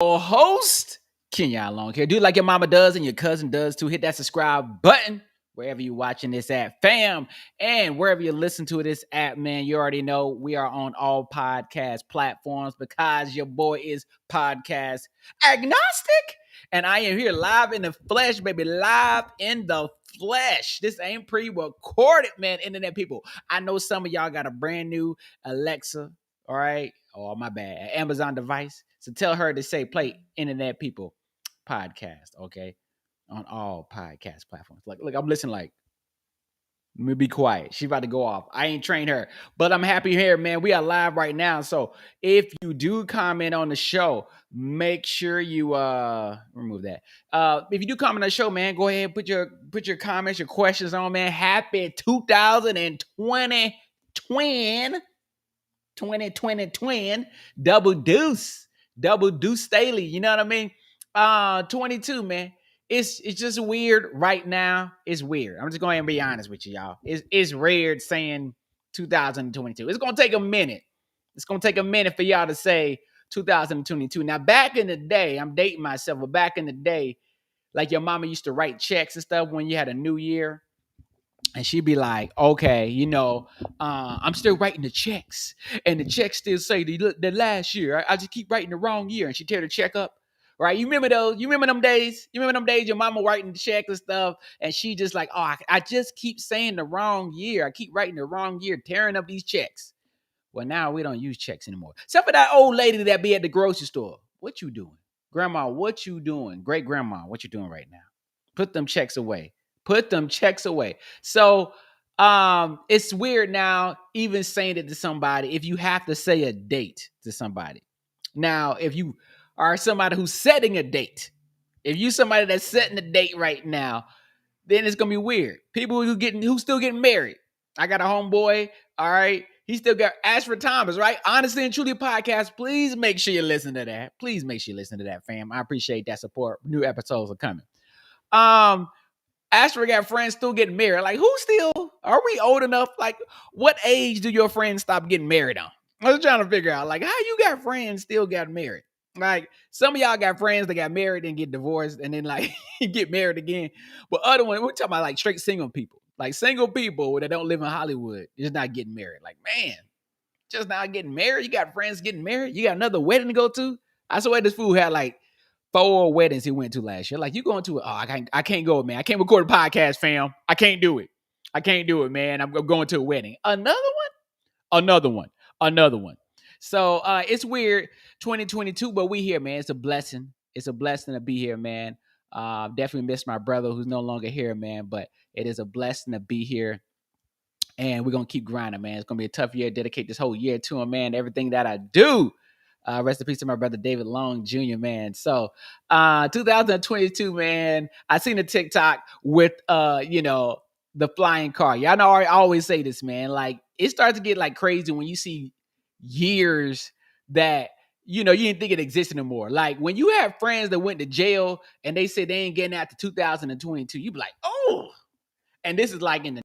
host, Kenyon Long here. Do it like your mama does and your cousin does too. Hit that subscribe button wherever you're watching this at, fam. And wherever you listen to this at, man, you already know we are on all podcast platforms because your boy is podcast agnostic. And I am here live in the flesh, baby. Live in the flesh. This ain't pre-recorded, man, internet people. I know some of y'all got a brand new Alexa, all right? Oh, my bad. Amazon device. So tell her to say play internet people podcast, okay? On all podcast platforms. Like, look, I'm listening like, let me be quiet. She about to go off. I ain't trained her. But I'm happy here, man. We are live right now. So if you do comment on the show, make sure you remove that. If you do comment on the show, man, go ahead and put your comments, your questions on, man. Happy 2020 twin. 2020 twin, double deuce Staley. You know what I mean? 22, man. It's just weird right now. It's weird. I'm just going to be honest with you, y'all. It's weird saying 2022. It's gonna take a minute. It's gonna take a minute for y'all to say 2022. Now, back in the day, I'm dating myself, but back in the day, like your mama used to write checks and stuff when you had a new year. And she'd be like, okay, I'm still writing the checks. And the checks still say the last year. I just keep writing the wrong year. And she tear the check up. Right? You remember those? You remember them days? You remember them days your mama writing the check and stuff? And she just like, oh, I just keep saying the wrong year. I keep writing the wrong year, tearing up these checks. Well, now we don't use checks anymore. Except for that old lady that be at the grocery store. What you doing? Grandma, what you doing? Great grandma, what you doing right now? Put them checks away. Put them checks away. So it's weird now, even saying it to somebody, if you have to say a date to somebody. Now, if you are somebody who's setting a date, if you somebody that's setting a date right now, then it's gonna be weird. People who still getting married. I got a homeboy, all right. He still got Ashford Thomas, right? Honestly and Truly podcast. Please make sure you listen to that. Please make sure you listen to that, fam. I appreciate that support. New episodes are coming. Ashford got friends still getting married. Like, who still are we old enough? Like, what age do your friends stop getting married on? I was trying to figure out, like, how you got friends still got married. Like, some of y'all got friends that got married and get divorced and then like get married again. But other one, we're talking about like straight single people. Like single people that don't live in Hollywood, just not getting married. Like, man, just not getting married. You got friends getting married. You got another wedding to go to. I swear this fool had like 4 weddings he went to last year. Like, you going to it? Oh, I can't go, man. I can't record a podcast, fam. I can't do it. I can't do it, man. I'm going to a wedding. Another one. So it's weird, 2022, but we here, man. It's a blessing. It's a blessing to be here, man. Definitely miss my brother who's no longer here, man. But it is a blessing to be here. And we're gonna keep grinding, man. It's gonna be a tough year. Dedicate this whole year to him, man. Everything that I do. Rest in peace to my brother David Long Jr., man. So 2022, man. I seen a TikTok with the flying car. Y'all know I always say this, man. Like, it starts to get like crazy when you see years that you didn't think it existed anymore. Like, when you have friends that went to jail and they say they ain't getting out to 2022, you be like, oh. And this is like in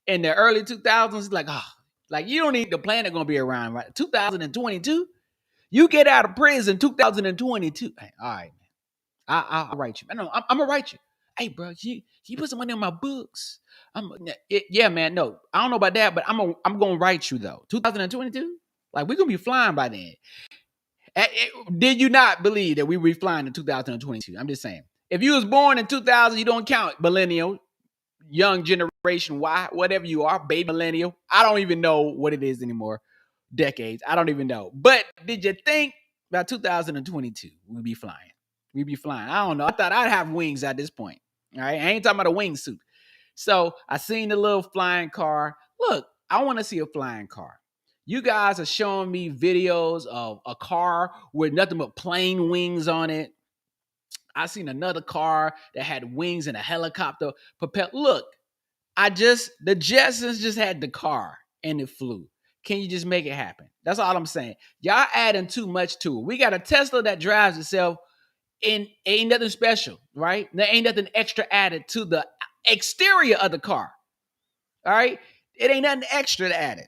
the early 2000s, like, oh, like, you don't need the planet gonna be around, right? 2022, you get out of prison 2022. Hey, all right, man. I'll write you. I'm gonna write you. Hey, bro, you put some money on my books. Yeah, man. No, I don't know about that, but I'm gonna write you though. 2022, like, we're gonna be flying by then. Did you not believe that we would be flying in 2022? I'm just saying. If you was born in 2000, you don't count, millennial, young generation Y, whatever you are, baby millennial. I don't even know what it is anymore. Decades. I don't even know. But did you think about 2022 we'd be flying? We'd be flying. I don't know. I thought I'd have wings at this point. All right. I ain't talking about a wingsuit. So I seen the little flying car. Look, I want to see a flying car. You guys are showing me videos of a car with nothing but plain wings on it. I seen another car that had wings and a helicopter propelled. Look, the Jetsons just had the car and it flew. Can you just make it happen? That's all I'm saying. Y'all adding too much to it. We got a Tesla that drives itself and ain't nothing special, right? There ain't nothing extra added to the exterior of the car. All right? It ain't nothing extra to add it.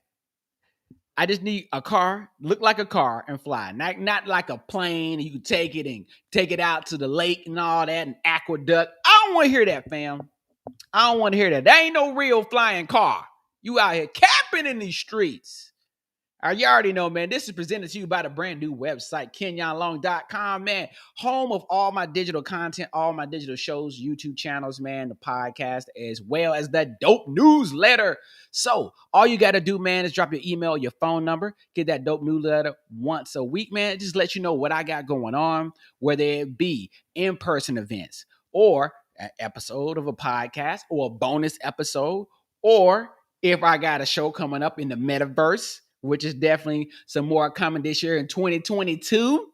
I just need a car, look like a car and fly. Not like a plane. You can take it and take it out to the lake and all that and aqueduct. I don't want to hear that, fam. I don't want to hear that. That ain't no real flying car. You out here camping in these streets. You already know, man. This is presented to you by the brand new website, KenyonLong.com, man. Home of all my digital content, all my digital shows, YouTube channels, man, the podcast, as well as the dope newsletter. So all you got to do, man, is drop your email, your phone number, get that dope newsletter once a week, man. It just let you know what I got going on, whether it be in-person events or an episode of a podcast or a bonus episode, or if I got a show coming up in the metaverse, which is definitely some more coming this year in 2022.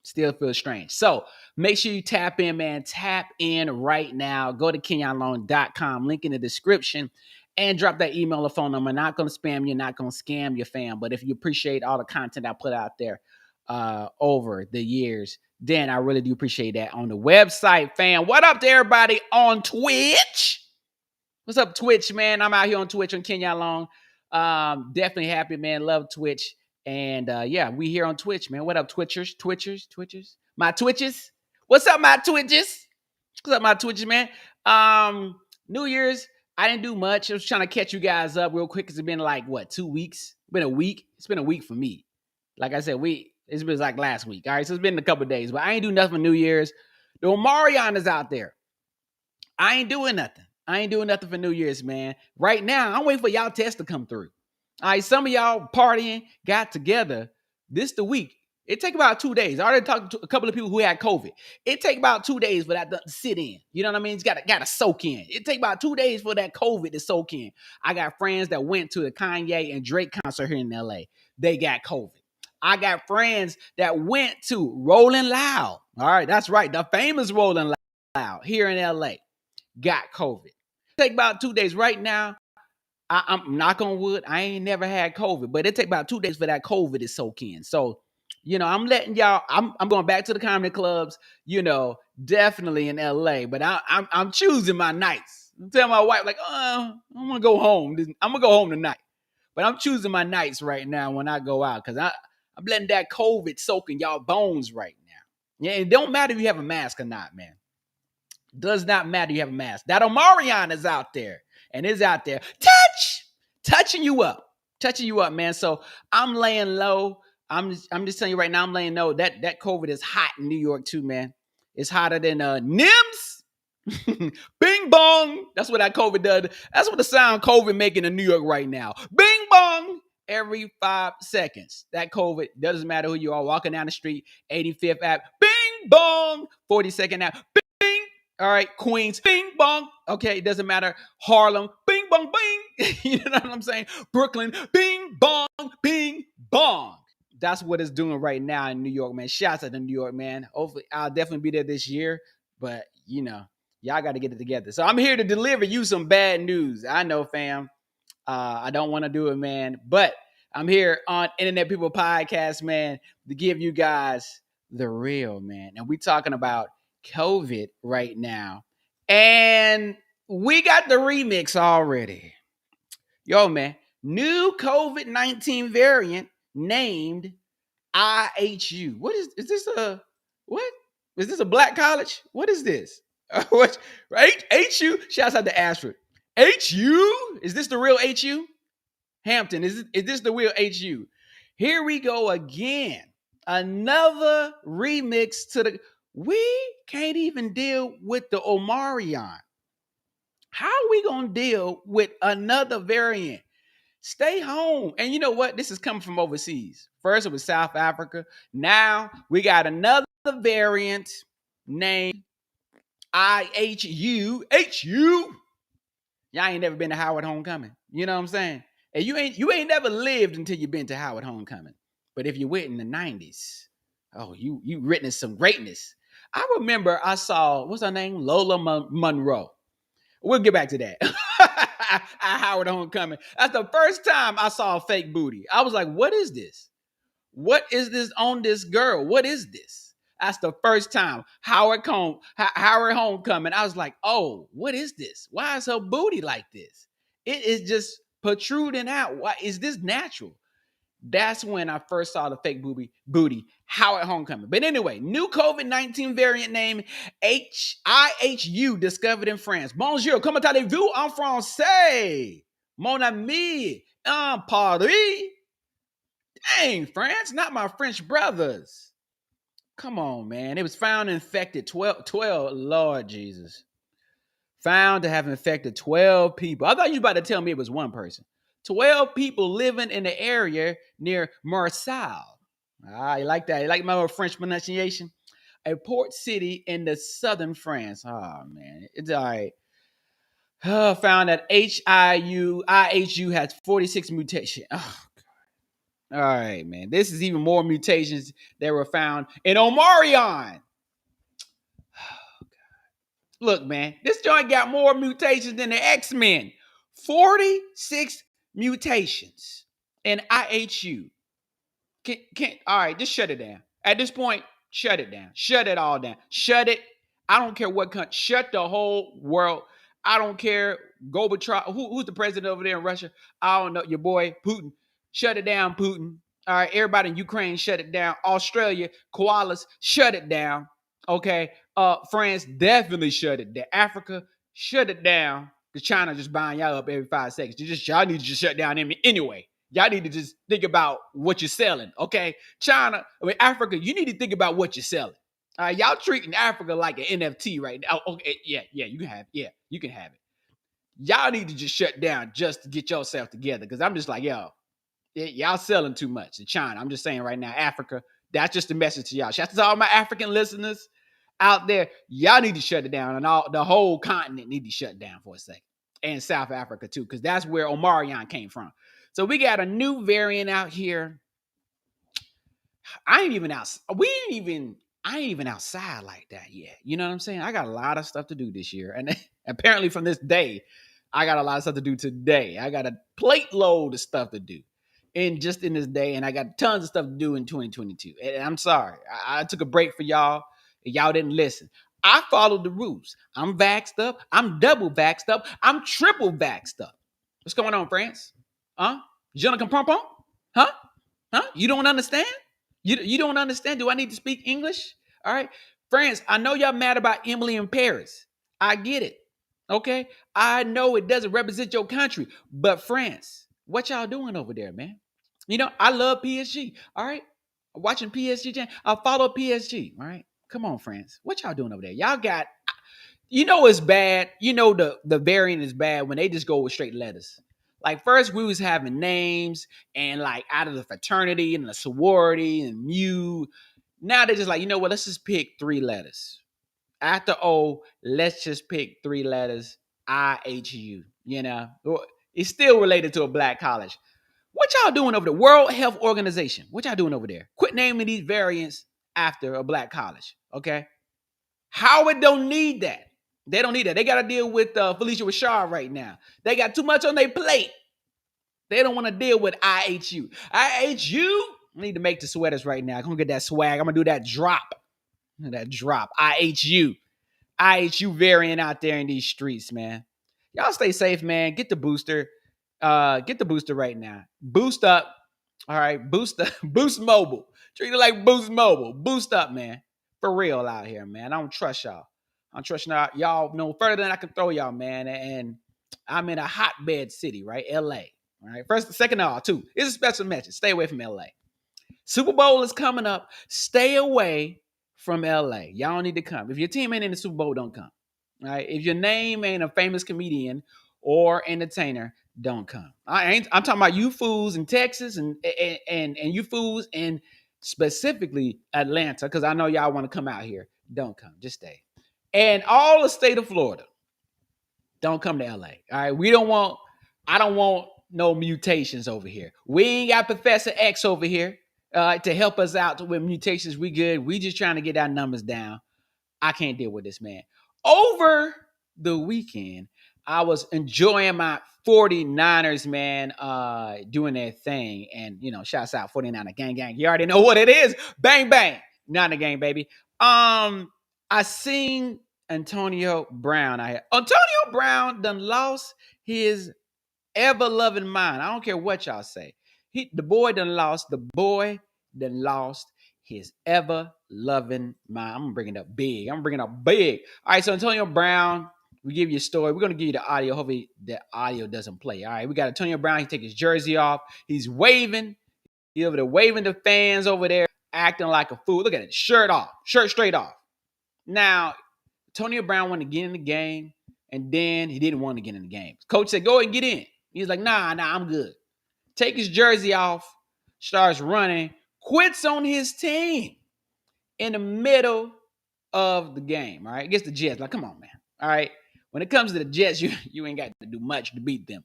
Still feels strange. So make sure you tap in, man. Tap in right now. Go to KenyonLong.com, link in the description, and drop that email or phone number. Not going to spam you, not going to scam your fam. But if you appreciate all the content I put out there over the years, then I really do appreciate that on the website, fam. What up to everybody on Twitch? What's up, Twitch, man? I'm out here on Twitch on Kenyon Long. Definitely happy, man. Love Twitch. And yeah, we here on Twitch, man. What up, Twitchers? My Twitches? What's up, my Twitches? What's up, my Twitches, man? New Year's, I didn't do much. I was trying to catch you guys up real quick because it's been like, what, 2 weeks? It's been a week. It's been a week for me. Like I said, it's been like last week. All right, so it's been a couple of days, but I ain't do nothing for New Year's. The Omarion is out there. I ain't doing nothing. I ain't doing nothing for New Year's, man. Right now, I'm waiting for y'all test to come through. All right, some of y'all partying, got together this the week. It take about 2 days. I already talked to a couple of people who had COVID. It take about 2 days for that to sit in. You know what I mean? It's got to soak in. It take about 2 days for that COVID to soak in. I got friends that went to the Kanye and Drake concert here in LA. They got COVID. I got friends that went to Rolling Loud. All right, that's right. The famous Rolling Loud here in LA got COVID. Take about 2 days. Right now, I'm knock on wood, I ain't never had COVID, but it take about 2 days for that COVID to soak in. So, you know, I'm letting y'all. I'm going back to the comedy clubs. You know, definitely in LA, but I'm choosing my nights. I'm telling my wife like, I'm gonna go home. I'm gonna go home tonight, but I'm choosing my nights right now when I go out because I'm letting that COVID soak in y'all bones right now. Yeah, it don't matter if you have a mask or not, man. Does not matter you have a mask. That Omarion is out there and is out there touching you up, man. So I'm laying low. I'm just telling you right now, I'm laying low. That COVID is hot in New York too, man. It's hotter than NIMS. Bing bong. That's what that COVID does. That's what the sound COVID making in New York right now. Bing bong. Every 5 seconds. That COVID doesn't matter who you are walking down the street. 85th Ave. Bing bong. 42nd Ave. Bing. All right, Queens, bing, bong. Okay, it doesn't matter. Harlem, bing, bong, bing. You know what I'm saying? Brooklyn, bing, bong, bing, bong. That's what it's doing right now in New York, man. Shouts out to New York, man. Hopefully, I'll definitely be there this year. But, you know, y'all got to get it together. So I'm here to deliver you some bad news. I know, fam. I don't want to do it, man. But I'm here on Internet People Podcast, man, to give you guys the real, man. And we talking about COVID right now. And we got the remix already. Yo, man, new COVID-19 variant named IHU. What is this what? Is this a black college? What is this? What? Right? HU? Shouts out to Ashford. HU? Is this the real HU? Hampton, is this the real HU? Here we go again. Another remix to the... We can't even deal with the Omarion. How are we going to deal with another variant? Stay home. And you know what? This is coming from overseas. First, it was South Africa. Now, we got another variant named IHU. HU. Y'all ain't never been to Howard Homecoming. You know what I'm saying? And you ain't never lived until you've been to Howard Homecoming. But if you went in the 90s, oh, you witnessed some greatness. I remember I saw, what's her name? Lola Monroe. We'll get back to that. At Howard Homecoming. That's the first time I saw a fake booty. I was like, what is this? What is this on this girl? What is this? That's the first time. Howard Homecoming. I was like, oh, what is this? Why is her booty like this? It is just protruding out. Why is this natural? That's when I first saw the fake booty. How at homecoming. But anyway, new COVID-19 variant name IHU discovered in France. Bonjour, comment allez-vous en français? Mon ami, en Paris. Dang, France, not my French brothers. Come on, man. It was found infected 12, Lord Jesus. Found to have infected 12 people. I thought you were about to tell me it was one person. 12 people living in the area near Marseille. You like that? You like my little French pronunciation? A port city in the southern France. Oh, man. It's all right. Found that IHU has 46 mutations. Oh, all right, man. This is even more mutations that were found in Omarion. Look, man, this joint got more mutations than the X-Men. 46 mutations in IHU. All right, just shut it down. At this point, shut it down. Shut it all down. Shut it. I don't care what country. Shut the whole world. I don't care. Gorbachev. Who's the president over there in Russia? I don't know. Your boy, Putin. Shut it down, Putin. All right, everybody in Ukraine, shut it down. Australia, koalas, shut it down. Okay. France, definitely shut it down. Africa, shut it down. Because China just buying y'all up every 5 seconds. Y'all need to just shut down anyway. Y'all need to just think about what you're selling, okay? Africa, you need to think about what you're selling. Y'all treating Africa like an NFT right now. Okay, yeah, you can have it. Yeah, you can have it. Y'all need to just shut down just to get yourself together. Because I'm just like, y'all selling too much to China. I'm just saying right now, Africa, that's just a message to y'all. Shout out to all my African listeners out there. Y'all need to shut it down. And the whole continent need to shut down for a second. And South Africa too, because that's where Omarion came from. So we got a new variant out here. I ain't even outside like that yet. You know what I'm saying? I got a lot of stuff to do this year. And apparently from this day, I got a lot of stuff to do today. I got a plate load of stuff to do in this day. And I got tons of stuff to do in 2022. And I'm sorry. I took a break for y'all. And y'all didn't listen. I followed the rules. I'm vaxxed up. I'm double vaxxed up. I'm triple vaxxed up. What's going on, France? Huh? Je ne comprends pas? Huh? You don't understand? You don't understand? Do I need to speak English? All right. France, I know y'all mad about Emily in Paris. I get it. Okay. I know it doesn't represent your country, but France, what y'all doing over there, man? You know, I love PSG. All right. Watching PSG. I follow PSG. All right. Come on, France. What y'all doing over there? Y'all got, it's bad. The variant is bad when they just go with straight letters. Like first we was having names and like out of the fraternity and the sorority and mu. Now they're just like, you know what? Let's just pick 3 letters. After O, let's just pick 3 letters. IHU. It's still related to a black college. What y'all doing over there? World Health Organization. What y'all doing over there? Quit naming these variants after a black college. Okay. Howard don't need that. They don't need that. They got to deal with Felicia Rashad right now. They got too much on their plate. They don't want to deal with IHU. IHU, I need to make the sweaters right now. I'm going to get that swag. I'm going to do that drop. IHU. IHU variant out there in these streets, man. Y'all stay safe, man. Get the booster. Get the booster right now. Boost up. All right. Boost up. Boost Mobile. Treat it like Boost Mobile. Boost up, man. For real out here, man. I don't trust y'all. I'm trusting y'all no further than I can throw y'all, man. And I'm in a hotbed city, right? LA. All right. First, second of all, too. It's a special message. Stay away from LA. Super Bowl is coming up. Stay away from LA. Y'all need to come. If your team ain't in the Super Bowl, don't come. All right. If your name ain't a famous comedian or entertainer, don't come. I'm talking about you fools in Texas and you fools in specifically Atlanta, because I know y'all want to come out here. Don't come. Just stay. And all the state of Florida, don't come to LA. All right. I don't want no mutations over here. We ain't got Professor X over here to help us out with mutations. We good. We just trying to get our numbers down. I can't deal with this, man. Over the weekend, I was enjoying my 49ers, man, doing their thing. And, shouts out 49er gang. You already know what it is. Bang, bang. Niner gang, baby. I seen Antonio Brown. Antonio Brown done lost his ever-loving mind. I don't care what y'all say. The boy done lost. The boy done lost his ever loving mind. I'm gonna bring it up big. All right, so Antonio Brown, we give you a story. We're gonna give you the audio. Hopefully, the audio doesn't play. All right, we got Antonio Brown. He take his jersey off. He's waving. He's over there waving to fans over there, acting like a fool. Look at it, shirt off, shirt straight off. Now, Antonio Brown wanted to get in the game, and then he didn't want to get in the game. Coach said, "Go ahead and get in." He's like, "Nah, I'm good." Take his jersey off, starts running, quits on his team in the middle of the game, all right? Against the Jets. Like, come on, man. All right. When it comes to the Jets, you ain't got to do much to beat them.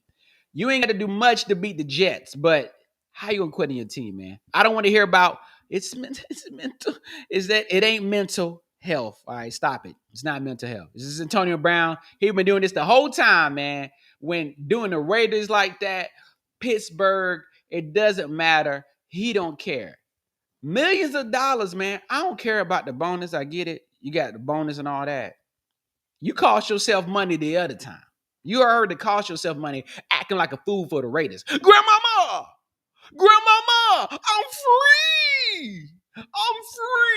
You ain't got to do much to beat the Jets, but how you gonna quit on your team, man? I don't want to hear about it's mental. Is that it ain't mental health. All right, stop it. It's not mental health. This is Antonio Brown. He's been doing this the whole time, man. When doing the Raiders like that, Pittsburgh, it doesn't matter. He don't care. Millions of dollars, man. I don't care about the bonus. I get it. You got the bonus and all that. You cost yourself money the other time. You heard to cost yourself money acting like a fool for the Raiders. Grandmama, I'm free. I'm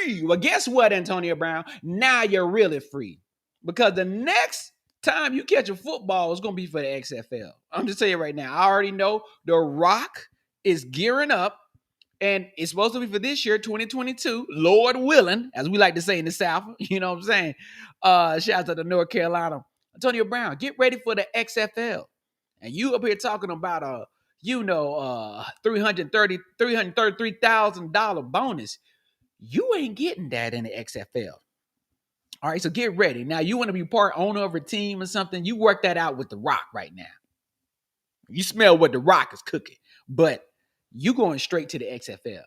free. Well, guess what, Antonio Brown? Now you're really free. Because the next time you catch a football, it's going to be for the XFL. I'm just telling you right now. I already know The Rock is gearing up. And it's supposed to be for this year, 2022, Lord willing, as we like to say in the South. You know what I'm saying? Shout out to North Carolina. Antonio Brown, get ready for the XFL. And you up here talking about $333,000 bonus. You ain't getting that in the XFL. All right, so get ready. Now, you want to be part owner of a team or something, you work that out with The Rock right now. You smell what The Rock is cooking. But you going straight to the XFL.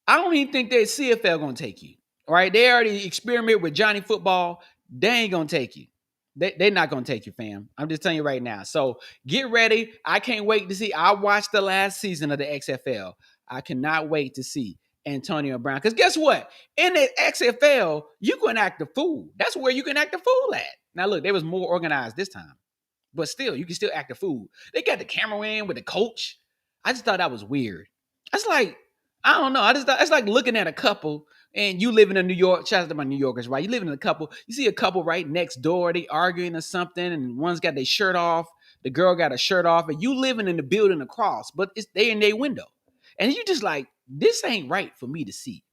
I don't even think that CFL going to take you. All right, they already experiment with Johnny Football. They ain't going to take you. They're not going to take you, fam. I'm just telling you right now. So get ready. I can't wait to see. I watched the last season of the XFL. I cannot wait to see Antonio Brown. Because guess what? In the XFL, you can act a fool. That's where you can act a fool at. Now, look, they was more organized this time. But still, you can still act a fool. They got the camera in with the coach. I just thought that was weird. That's like, I don't know. I just thought it's like looking at a couple and you living in New York. Shout out to my New Yorkers, right? You living in a couple. You see a couple right next door. They arguing or something, and one's got their shirt off. The girl got a shirt off, and you living in the building across, but it's they in their window, and you just like, this ain't right for me to see.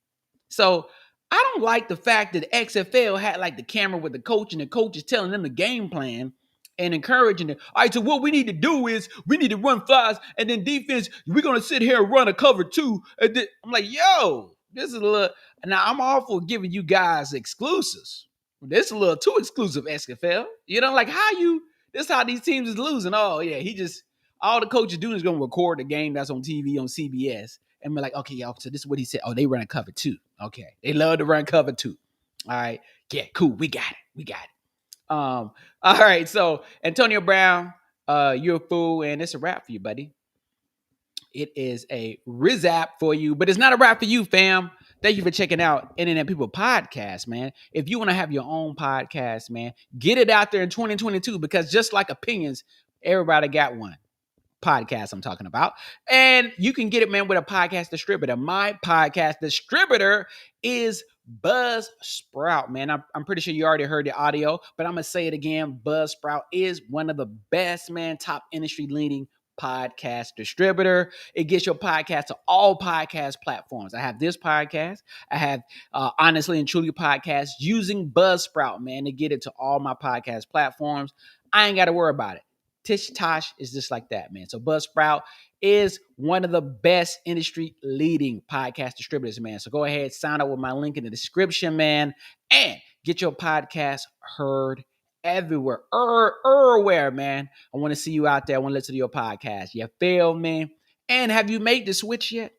So I don't like the fact that XFL had like the camera with the coach, and the coach is telling them the game plan and encouraging it. All right, so what we need to do is we need to run flies, and then defense, we're going to sit here and run a cover two. And then, I'm like, yo, this is a little, now I'm all for giving you guys exclusives. This is a little too exclusive, XFL. You know, like this is how these teams is losing. Oh, yeah, all the coaches doing is going to record the game that's on TV on CBS and be like, okay, y'all, so this is what he said. Oh, they run a cover two. Okay, they love to run cover two. All right, yeah, cool, we got it. All right, so Antonio Brown, you're a fool, and it's a wrap for you, buddy. It is a rizap for you, but it's not a wrap for you, fam. Thank you for checking out Internet People Podcast, man. If you want to have your own podcast, man, get it out there in 2022 because just like opinions, everybody got one. Podcast I'm talking about. And you can get it, man, with a podcast distributor. My podcast distributor is Buzzsprout, man. I'm pretty sure you already heard the audio, but I'm going to say it again. Buzzsprout is one of the best, man, top industry leading podcast distributor. It gets your podcast to all podcast platforms. I have this podcast. I have Honestly and Truly podcast using Buzzsprout, man, to get it to all my podcast platforms. I ain't got to worry about it. Tish Tosh is just like that, man. So Buzzsprout is one of the best industry leading podcast distributors, man. So go ahead, sign up with my link in the description, man, and get your podcast heard everywhere, everywhere, man. I want to see you out there. I want to listen to your podcast. You feel me? And have you made the switch yet?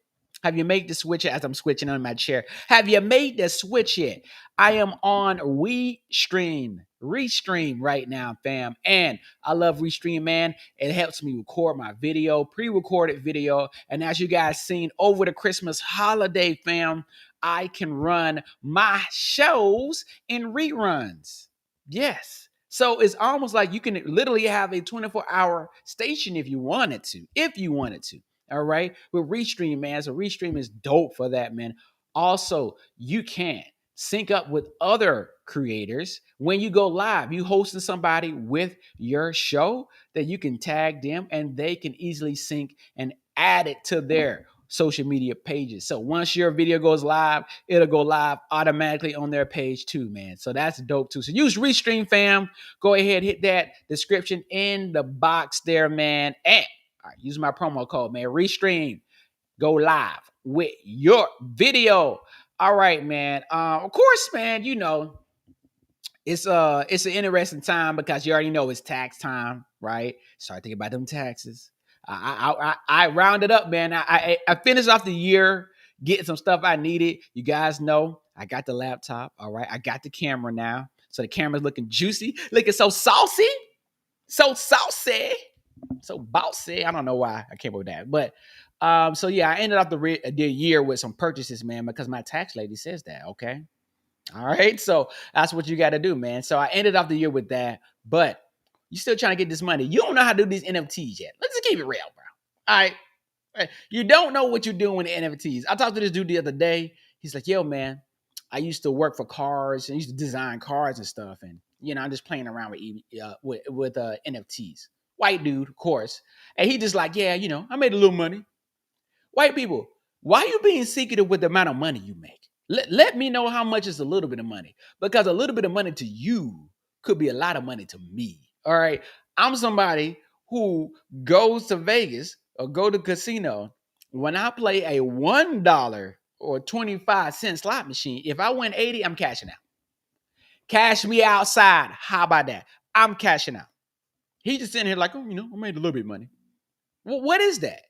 Have you made the switch yet? As I'm switching on my chair, have you made the switch yet? I am on Restream right now, fam. And I love Restream, man. It helps me record my video, pre-recorded video. And as you guys seen over the Christmas holiday, fam, I can run my shows in reruns. Yes. So it's almost like you can literally have a 24-hour station if you wanted to. All right. With Restream, man. So Restream is dope for that, man. Also, you can sync up with other creators when you go live. You hosting somebody with your show that you can tag them and they can easily sync and add it to their social media pages. So once your video goes live, it'll go live automatically on their page too, man. So that's dope too. So use Restream, fam. Go ahead, hit that description in the box there, man. And all right, use my promo code, man. Restream. Go live with your video. All right, man. Of course, man, you know, it's an interesting time because you already know it's tax time, right? Start thinking about them taxes. I rounded up, man. I finished off the year getting some stuff I needed. You guys know I got the laptop. All right, I got the camera now, so the camera's looking juicy, looking so saucy, so saucy, so bossy. I don't know why I came up with that, but so yeah, I ended up the year with some purchases, man, because my tax lady says that. Okay, all right, so that's what you got to do, man. So I ended off the year with that, but you still trying to get this money. You don't know how to do these NFTs yet. Let's just keep it real, bro. All right, you don't know what you're doing with the NFTs. I talked to this dude the other day. He's like, "Yo, man, I used to work for cars and used to design cars and stuff, and you know, I'm just playing around with NFTs." White dude, of course, and he just like, "Yeah, you know, I made a little money." White people, why are you being secretive with the amount of money you make? Let me know how much is a little bit of money, because a little bit of money to you could be a lot of money to me. All right. I'm somebody who goes to Vegas or go to casino. When I play a $1 or 25-cent slot machine, if I win 80, I'm cashing out. Cash me outside. How about that? I'm cashing out. He just sitting here like, oh, you know, I made a little bit of money. Well, what is that?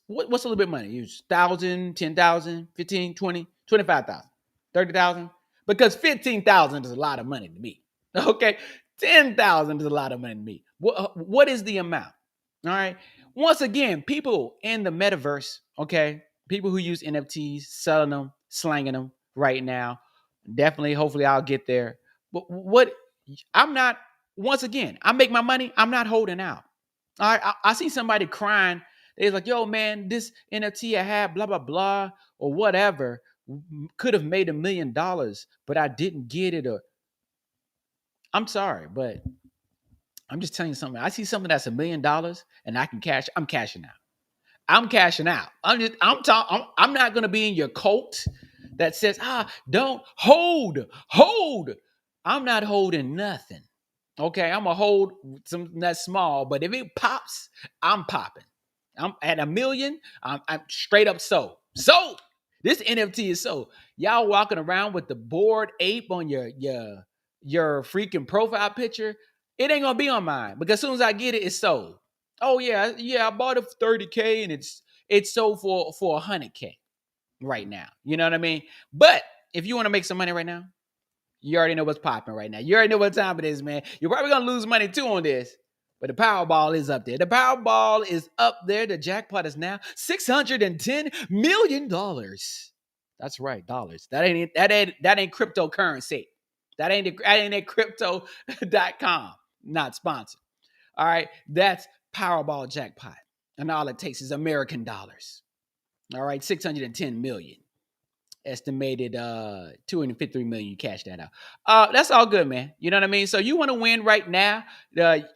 What's a little bit of money? Use 1,000, 10,000, 15, 20, 25,000, 30,000. Because 15,000 is a lot of money to me. Okay. 10,000 is a lot of money to me. What is the amount? All right. Once again, people in the metaverse, okay, people who use NFTs, selling them, slanging them right now. Definitely, hopefully, I'll get there. But what I'm not, once again, I make my money, I'm not holding out. All right, I see somebody crying. They're like, yo, man, this NFT I had, blah, blah, blah, or whatever, could have made $1 million, but I didn't get it. Or I'm sorry, but I'm just telling you something. I see something that's $1 million and I can cash, I'm cashing out. I'm cashing out. I'm not gonna be in your cult that says, don't hold. I'm not holding nothing. Okay, I'm gonna hold something that's small, but if it pops, I'm popping. I'm at 1 million. I'm straight up sold. Sold. This NFT is sold. Y'all walking around with the Bored Ape on your freaking profile picture. It ain't gonna be on mine because as soon as I get it, it's sold. Oh yeah, I bought it for 30K and it's sold for 100K right now. You know what I mean? But if you want to make some money right now, you already know what's popping right now. You already know what time it is, man. You're probably gonna lose money too on this, but the Powerball is up there. The Powerball is up there. The jackpot is now $610 million. That's right, dollars. That ain't cryptocurrency. That ain't crypto.com. Not sponsored. All right, that's Powerball jackpot, and all it takes is American dollars. All right, 610 million. Estimated 253 million. You cash that out. That's all good, man. You know what I mean? So you want to win right now.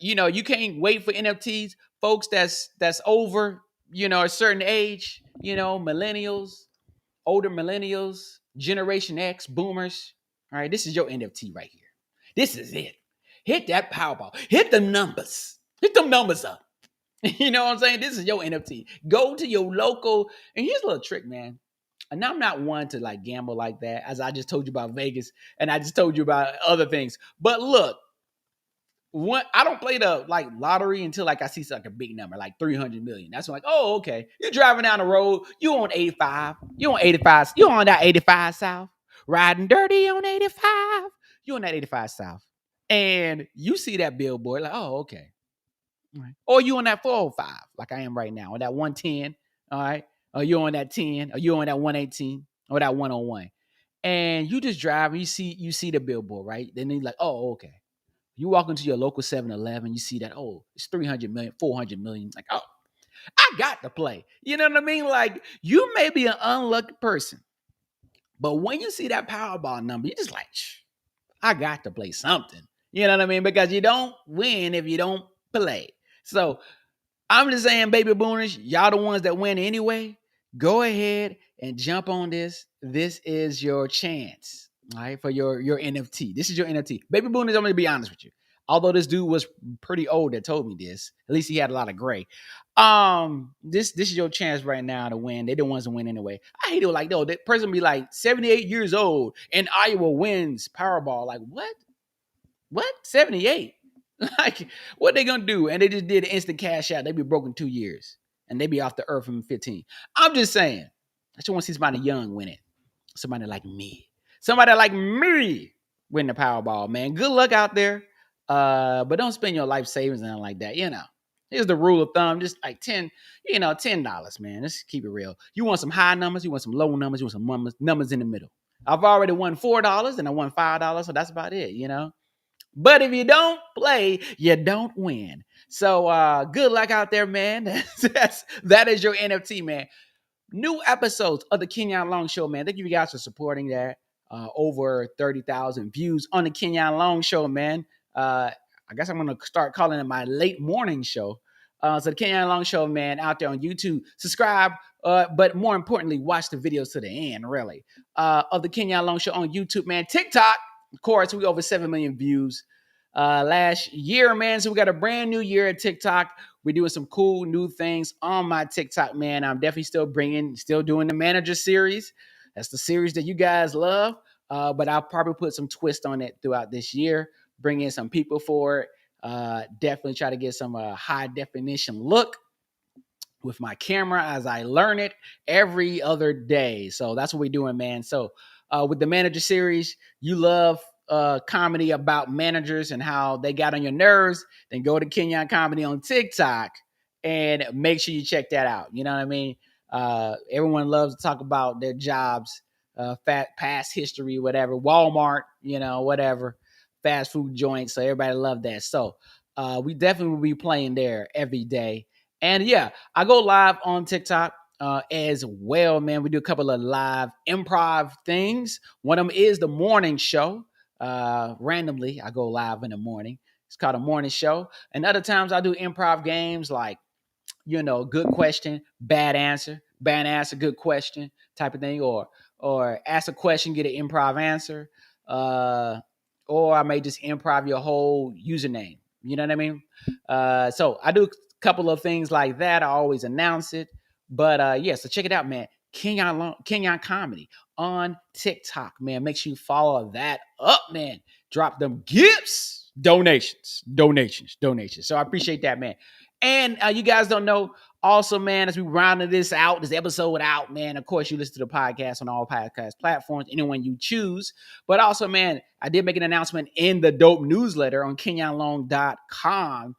You know, you can't wait for NFTs. Folks that's over, you know, a certain age, you know, millennials, older millennials, Generation X, boomers. All right, this is your NFT right here. This is it. Hit that Powerball. Hit the numbers. Hit them numbers up. You know what I'm saying? This is your NFT. Go to your local. And here's a little trick, man. And I'm not one to like gamble like that, as I just told you about Vegas and I just told you about other things. But look, I don't play the like lottery until like I see like a big number, like 300 million. That's when like, oh, okay. You're driving down the road, you on 85, you on 85, you on that 85 South, riding dirty on 85, you on that 85 South, and you see that billboard, like, oh, okay. Right. Or you on that 405, like I am right now, on that 110, all right? Or you on that 10, or you on that 118, or that 101. And you just drive and you see the billboard, right? Then you're like, oh, okay. You walk into your local 7-Eleven, you see that, oh, it's 300 million, 400 million. Like, oh. I got to play. You know what I mean? Like, you may be an unlucky person, but when you see that Powerball number, you're just like, I got to play something. You know what I mean? Because you don't win if you don't play. So I'm just saying, baby boomers, y'all the ones that win anyway. Go ahead and jump on this. This is your chance, all right, for your NFT. This is your NFT. Baby boomers, I'm gonna be honest with you. Although this dude was pretty old that told me this, at least he had a lot of gray. This is your chance right now to win. They're the ones to win anyway. I hate it like, no, that person be like 78 years old and Iowa wins Powerball. Like, what? What? 78? Like, what they gonna do? And they just did an instant cash out. They be broke in 2 years. And they be off the earth in 15. I'm just saying. I just want to see somebody young win it. Somebody like me. Somebody like me win the Powerball, man. Good luck out there. But don't spend your life savings and nothing like that. Here's the rule of thumb. Just like $10, man. Let's keep it real. You want some high numbers, you want some low numbers, you want some numbers in the middle. I've already won $4 and I won $5, so that's about it. But if you don't play, you don't win. So good luck out there, man. That is your NFT, man. New episodes of the Kenyon Long Show, man. Thank you guys for supporting that. Over 30,000 views on the Kenyon Long Show, man. I guess I'm going to start calling it my late morning show. So the Kenyon Long Show, man, out there on YouTube. Subscribe, but more importantly, watch the videos to the end, really. Of the Kenyon Long Show on YouTube, man. TikTok, of course, we over 7 million views last year, man. So we got a brand new year at TikTok. We're doing some cool new things on my TikTok, man. I'm definitely still doing the manager series. That's the series that you guys love. But I'll probably put some twist on it throughout this year, bring in some people for it. Definitely try to get some high definition look with my camera as I learn it every other day. So that's what we're doing, man. So with the manager series, you love comedy about managers and how they got on your nerves, then go to Kenyon Comedy on TikTok and make sure you check that out. You know what I mean? Everyone loves to talk about their jobs, past history, whatever, Walmart, whatever, fast food joints. So everybody love that. So we definitely will be playing there every day. And yeah, I go live on TikTok as well, man. We do a couple of live improv things. One of them is the morning show. Randomly, I go live in the morning. It's called a morning show. And other times I do improv games like, good question, bad answer, good question type of thing, or ask a question, get an improv answer. Or I may just improv your whole username. You know what I mean? So I do a couple of things like that. I always announce it. But yeah, so check it out, man. Kenyon Comedy on TikTok, man. Make sure you follow that up, man. Drop them gifts, donations. So I appreciate that, man. And you guys don't know, also, man, as we rounded this episode out, man, of course, you listen to the podcast on all podcast platforms, anyone you choose. But also, man, I did make an announcement in the dope newsletter on kenyonlong.com.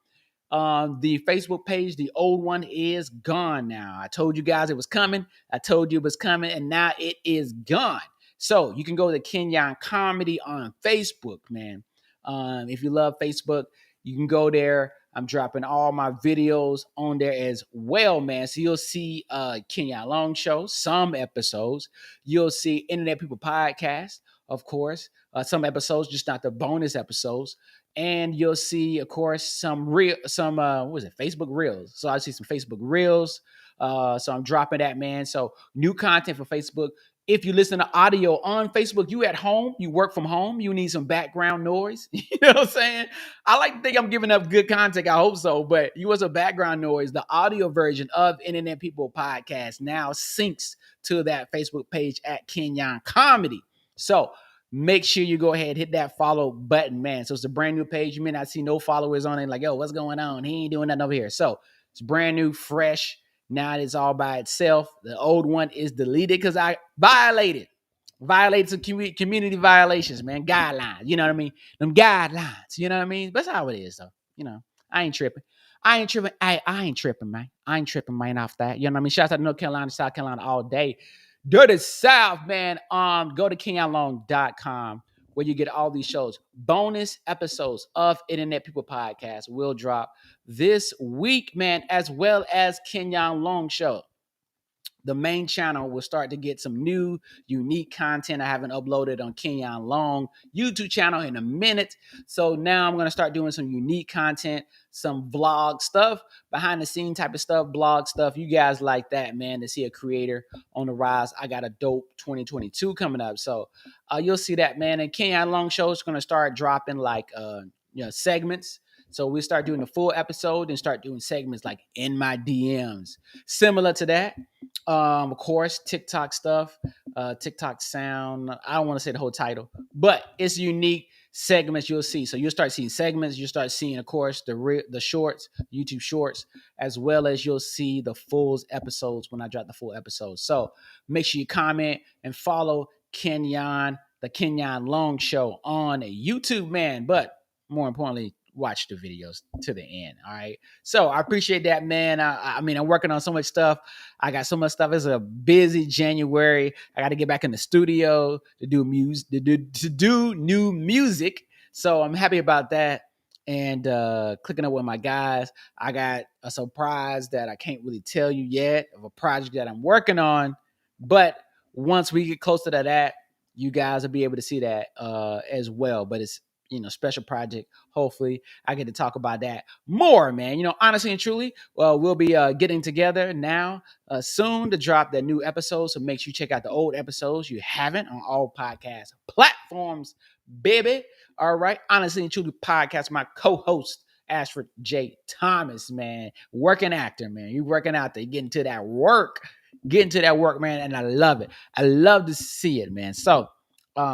The Facebook page, the old one, is gone now. I told you guys it was coming. And now it is gone. So you can go to Kenyon Comedy on Facebook, man. If you love Facebook, you can go there. I'm dropping all my videos on there as well, man. So you'll see Kenyon Long Show, some episodes. You'll see Internet People Podcast, of course. Some episodes, just not the bonus episodes. And you'll see, of course, Facebook Reels. So I see some Facebook Reels. So I'm dropping that, man. So new content for Facebook. If you listen to audio on Facebook, you at home, you work from home, you need some background noise. You know what I'm saying? I like to think I'm giving up good content. I hope so. But you want some background noise, the audio version of Internet People Podcast now syncs to that Facebook page at Kenyon Comedy. So make sure you go ahead, hit that follow button, man. So it's a brand new page. You may not see no followers on it. Like, yo, what's going on? He ain't doing nothing over here. So it's brand new, fresh. Now it's all by itself. The old one is deleted because I violated some community violations, man. Guidelines. You know what I mean? Them guidelines. You know what I mean? That's how it is, though. I ain't tripping. I ain't tripping, man. I ain't tripping, man, off that. You know what I mean? Shout out to North Carolina, South Carolina all day. Dirty South, man. Go to kenyonlong.com where you get all these shows. Bonus episodes of Internet People Podcast will drop this week, man, as well as Kenyon Long Show. The main channel will start to get some new, unique content I haven't uploaded on Kenyon Long YouTube channel in a minute. So now I'm going to start doing some unique content, some vlog stuff, behind the scene type of stuff, blog stuff. You guys like that, man, to see a creator on the rise. I got a dope 2022 coming up. So you'll see that, man. And Kenyon Long Show is going to start dropping like, segments. So we start doing a full episode and start doing segments like in my DMs, similar to that. Of course, TikTok stuff, TikTok sound. I don't want to say the whole title, but it's unique segments you'll see. So you'll start seeing segments. You'll start seeing, of course, the shorts, YouTube shorts, as well as you'll see the full episodes when I drop the full episodes. So make sure you comment and follow Kenyon, the Kenyon Long Show on YouTube, man. But more importantly, watch the videos to the end. All right. So I appreciate that, man. I mean, I'm working on so much stuff. I got so much stuff. It's a busy January. I got to get back in the studio to do music, to do new music. So I'm happy about that. And clicking up with my guys. I got a surprise that I can't really tell you yet of a project that I'm working on. But once we get closer to that, you guys will be able to see that as well. But it's, special project. Hopefully I get to talk about that more, man. Honestly and truly, we'll be getting together now soon to drop that new episode. So make sure you check out the old episodes you haven't on all podcast platforms, baby. All right. Honestly and truly podcast, my co-host, Ashford J. Thomas, man. Working actor, man. You working out there, getting to that work, man. And I love it. I love to see it, man. So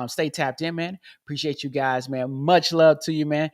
stay tapped in, man. Appreciate you guys, man. Much love to you, man.